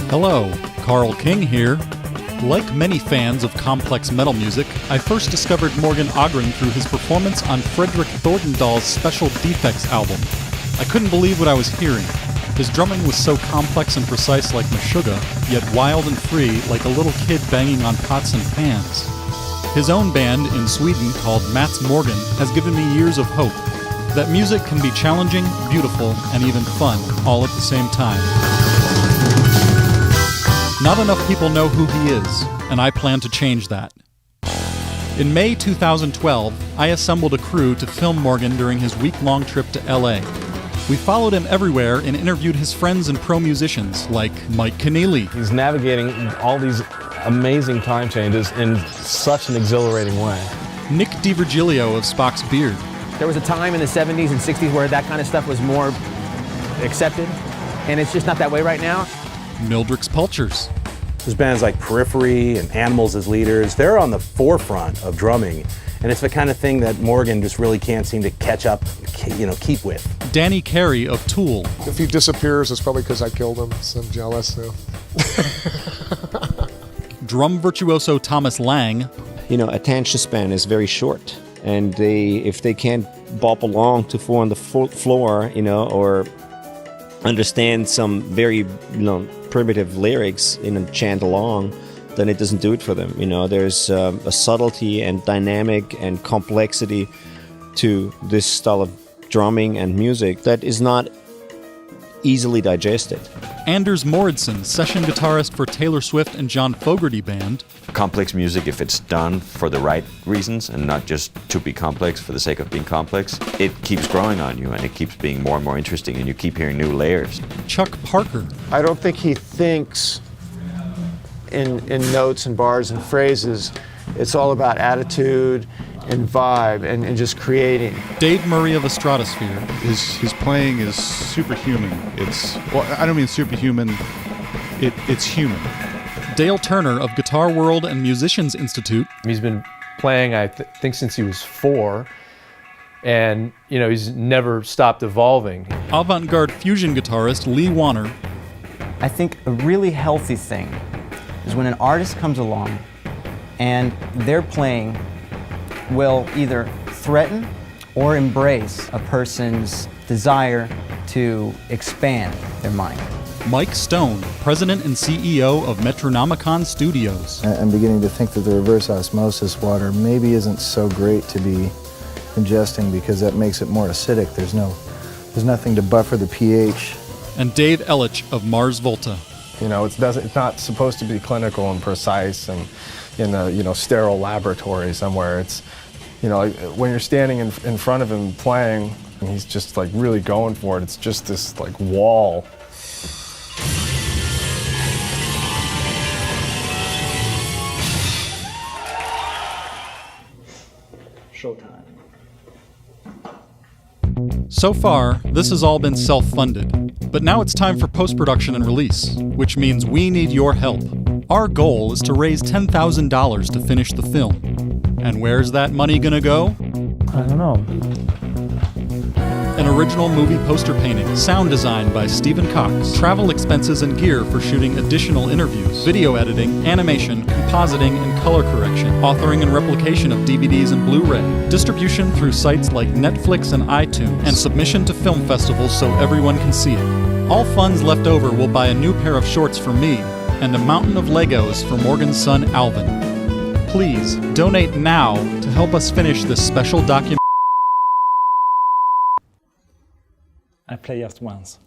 Hello, Carl King here. Like many fans of complex metal music, I first discovered Morgan Agren through his performance on Fredrik Thordendal's Special Defects album. I couldn't believe what I was hearing. His drumming was so complex and precise like Meshuggah, yet wild and free like a little kid banging on pots and pans. His own band in Sweden called Mats Morgan has given me years of hope that music can be challenging, beautiful, and even fun all at the same time. Not enough people know who he is, and I plan to change that. In May 2012, I assembled a crew to film Morgan during his week-long trip to LA. We followed him everywhere and interviewed his friends and pro musicians like Mike Keneally. He's navigating all these amazing time changes in such an exhilarating way. Nick DiVirgilio of Spock's Beard. There was a time in the 70s and 60s where that kind of stuff was more accepted, and it's just not that way right now. Mildrix Pulchers. There's bands like Periphery and Animals as leaders. They're on the forefront of drumming, and it's the kind of thing that Morgan just really can't seem to catch up, keep with. Danny Carey of Tool. If he disappears, it's probably because I killed him, so I'm jealous now. Drum virtuoso Thomas Lang. Attention span is very short, and if they can't bop along to four on the floor, or understand some very, primitive lyrics, chant along, then it doesn't do it for them. There's a subtlety and dynamic and complexity to this style of drumming and music that is not easily digested. Anders Moridsson, session guitarist for Taylor Swift and John Fogerty Band. Complex music, if it's done for the right reasons and not just to be complex for the sake of being complex, it keeps growing on you and it keeps being more and more interesting and you keep hearing new layers. Chuck Parker. I don't think he thinks in notes and bars and phrases. It's all about attitude and vibe and just creating. Dave Murray of the Stratosphere. His playing is superhuman. I don't mean superhuman, it's human. Dale Turner of Guitar World and Musicians Institute. He's been playing, I think, since he was 4, and he's never stopped evolving. Avant-garde fusion guitarist Lee Warner. I think a really healthy thing is when an artist comes along and their playing will either threaten or embrace a person's desire to expand their mind. Mike Stone, president and CEO of Metronomicon Studios. I'm beginning to think that the reverse osmosis water maybe isn't so great to be ingesting because that makes it more acidic. There's nothing to buffer the pH. And Dave Elitch of Mars Volta. It's not supposed to be clinical and precise and in a sterile laboratory somewhere. It's when you're standing in front of him playing and he's just really going for it, it's just this wall. Showtime. So far, this has all been self-funded, but now it's time for post-production and release, which means we need your help. Our goal is to raise $10,000 to finish the film. And where's that money gonna go? I don't know. An original movie poster painting, sound design by Stephen Cox, travel expenses and gear for shooting additional interviews, video editing, animation, compositing and color correction, authoring and replication of DVDs and Blu-ray, distribution through sites like Netflix and iTunes, and submission to film festivals so everyone can see it. All funds left over will buy a new pair of shorts for me and a mountain of Legos for Morgan's son Alvin. Please donate now to help us finish this special document. I play just once.